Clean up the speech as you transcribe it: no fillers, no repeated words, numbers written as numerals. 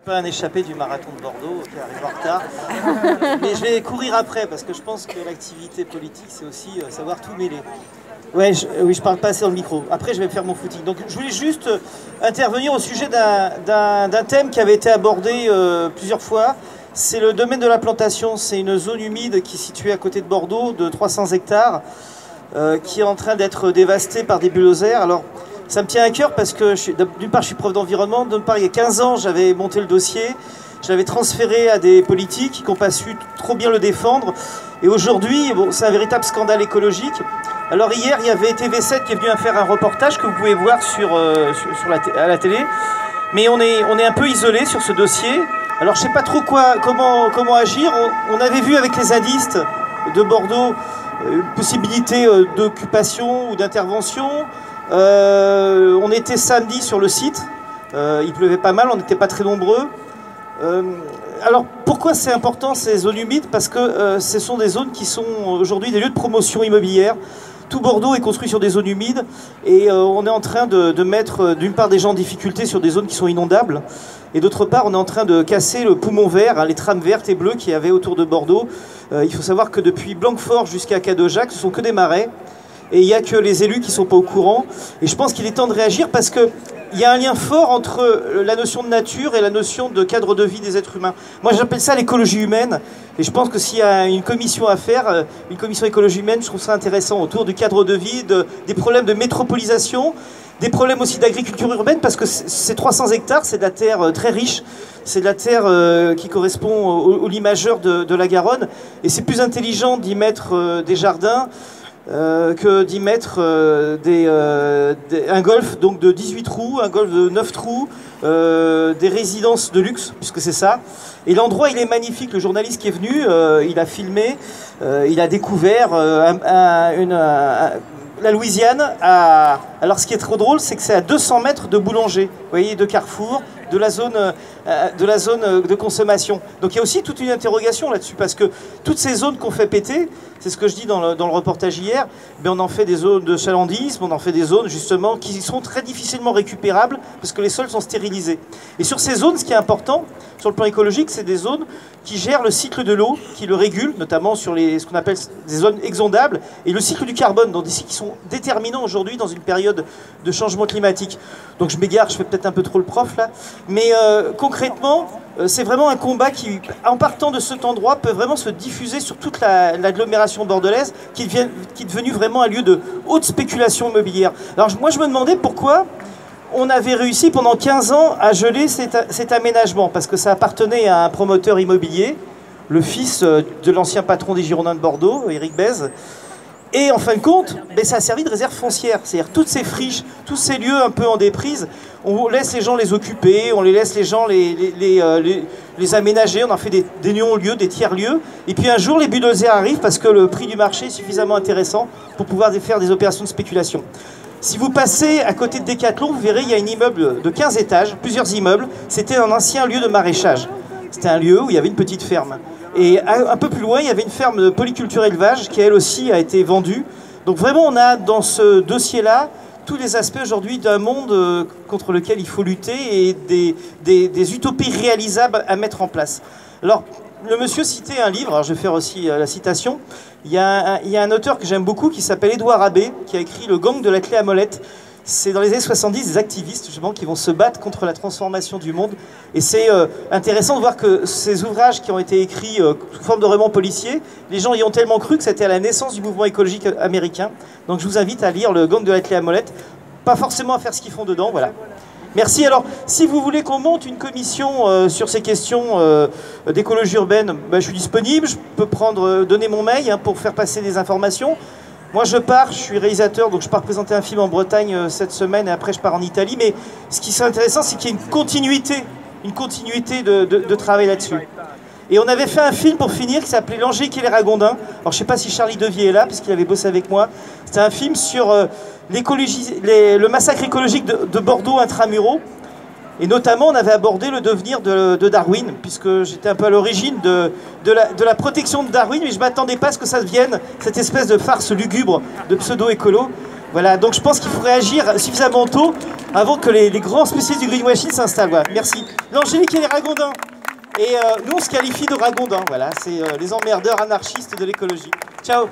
Pas un échappé du marathon de Bordeaux qui arrive en retard, mais je vais courir après parce que je pense que l'activité politique c'est aussi savoir tout mêler. Ouais, oui, je parle pas assez dans le micro. Après, je vais faire mon footing. Donc, je voulais juste intervenir au sujet d'un thème qui avait été abordé plusieurs fois. C'est le domaine de la plantation. C'est une zone humide qui est située à côté de Bordeaux, de 300 hectares, qui est en train d'être dévastée par des bulldozers. Alors, ça me tient à cœur parce que, d'une part, je suis prof d'environnement. D'autre part, il y a 15 ans, j'avais monté le dossier. Je l'avais transféré à des politiques qui n'ont pas su trop bien le défendre. Et aujourd'hui, bon, c'est un véritable scandale écologique. Alors hier, il y avait TV7 qui est venu faire un reportage que vous pouvez voir à la télé. Mais on est un peu isolé sur ce dossier. Alors je ne sais pas trop comment agir. On avait vu avec les zadistes de Bordeaux une possibilité d'occupation ou d'intervention. On était samedi sur le site. Il pleuvait pas mal, on n'était pas très nombreux. Alors pourquoi c'est important ces zones humides? Parce que ce sont des zones qui sont aujourd'hui des lieux de promotion immobilière. Tout Bordeaux est construit sur des zones humides et on est en train de mettre d'une part des gens en difficulté sur des zones qui sont inondables et d'autre part on est en train de casser le poumon vert, hein, les trames vertes et bleues qu'il y avait autour de Bordeaux. Il faut savoir que depuis Blanquefort jusqu'à Cadeaujac, ce sont que des marais et il n'y a que les élus qui ne sont pas au courant. Et je pense qu'il est temps de réagir parce que il y a un lien fort entre la notion de nature et la notion de cadre de vie des êtres humains. Moi, j'appelle ça l'écologie humaine. Et je pense que s'il y a une commission à faire, une commission écologie humaine, je trouve ça intéressant autour du cadre de vie, des problèmes de métropolisation, des problèmes aussi d'agriculture urbaine, parce que ces 300 hectares, c'est de la terre très riche. C'est de la terre qui correspond au limageur de la Garonne. Et c'est plus intelligent d'y mettre des jardins que d'y mettre un golf donc de 18 trous, un golf de 9 trous, des résidences de luxe, puisque c'est ça. Et l'endroit, il est magnifique. Le journaliste qui est venu, il a filmé, il a découvert la Louisiane. Alors, ce qui est trop drôle, c'est que c'est à 200 mètres de Boulanger, vous voyez, de Carrefour, de la zone de consommation. Donc il y a aussi toute une interrogation là-dessus, parce que toutes ces zones qu'on fait péter, c'est ce que je dis dans le reportage hier, on en fait des zones de chalandisme, on en fait des zones justement qui sont très difficilement récupérables, parce que les sols sont stérilisés. Et sur ces zones, ce qui est important, sur le plan écologique, c'est des zones qui gèrent le cycle de l'eau, qui le régulent, notamment sur ce qu'on appelle des zones exondables, et le cycle du carbone, donc qui sont déterminants aujourd'hui dans une période de changement climatique. Donc je m'égare, je fais peut-être un peu trop le prof là, mais concrètement, c'est vraiment un combat qui, en partant de cet endroit, peut vraiment se diffuser sur toute l'agglomération bordelaise, qui est devenue vraiment un lieu de haute spéculation immobilière. Alors moi je me demandais pourquoi on avait réussi pendant 15 ans à geler cet aménagement, parce que ça appartenait à un promoteur immobilier, le fils de l'ancien patron des Girondins de Bordeaux, Éric Bèze. Et en fin de compte, ça a servi de réserve foncière. C'est-à-dire toutes ces friches, tous ces lieux un peu en déprise, on laisse les gens les occuper, on les laisse les gens les aménager, on en fait des non-lieux, des tiers-lieux. Et puis un jour, les bulldozers arrivent parce que le prix du marché est suffisamment intéressant pour pouvoir faire des opérations de spéculation. Si vous passez à côté de Decathlon, vous verrez, il y a un immeuble de 15 étages, plusieurs immeubles. C'était un ancien lieu de maraîchage. C'était un lieu où il y avait une petite ferme. Et un peu plus loin, il y avait une ferme de polyculture élevage qui, elle aussi, a été vendue. Donc vraiment, on a dans ce dossier-là tous les aspects aujourd'hui d'un monde contre lequel il faut lutter et des utopies réalisables à mettre en place. Alors, le monsieur citait un livre, alors je vais faire aussi la citation. Il y a un auteur que j'aime beaucoup qui s'appelle Édouard Abbé, qui a écrit Le gang de la clé à molette. C'est dans les années 70 des activistes justement qui vont se battre contre la transformation du monde. Et c'est intéressant de voir que ces ouvrages qui ont été écrits sous forme de romans policiers, les gens y ont tellement cru que c'était à la naissance du mouvement écologique américain. Donc je vous invite à lire Le gang de la clé à molette. Pas forcément à faire ce qu'ils font dedans, voilà. Merci. Alors, si vous voulez qu'on monte une commission sur ces questions d'écologie urbaine, je suis disponible. Je peux donner mon mail pour faire passer des informations. Moi, je suis réalisateur, donc je pars présenter un film en Bretagne cette semaine et après je pars en Italie. Mais ce qui serait intéressant, c'est qu'il y ait une continuité de travail là-dessus. Et on avait fait un film pour finir qui s'appelait L'Angélique et les Ragondins. Alors, je ne sais pas si Charlie Devier est là, parce qu'il avait bossé avec moi. C'était un film sur le massacre écologique de Bordeaux intramuros. Et notamment, on avait abordé le devenir de Darwin, puisque j'étais un peu à l'origine de la protection de Darwin, mais je ne m'attendais pas à ce que ça devienne cette espèce de farce lugubre de pseudo-écolo. Voilà, donc je pense qu'il faut réagir suffisamment tôt avant que les grands spécialistes du greenwashing s'installent. Voilà, merci. L'Angélique et les ragondins. Et nous, on se qualifie de ragondins. Voilà, c'est les emmerdeurs anarchistes de l'écologie. Ciao.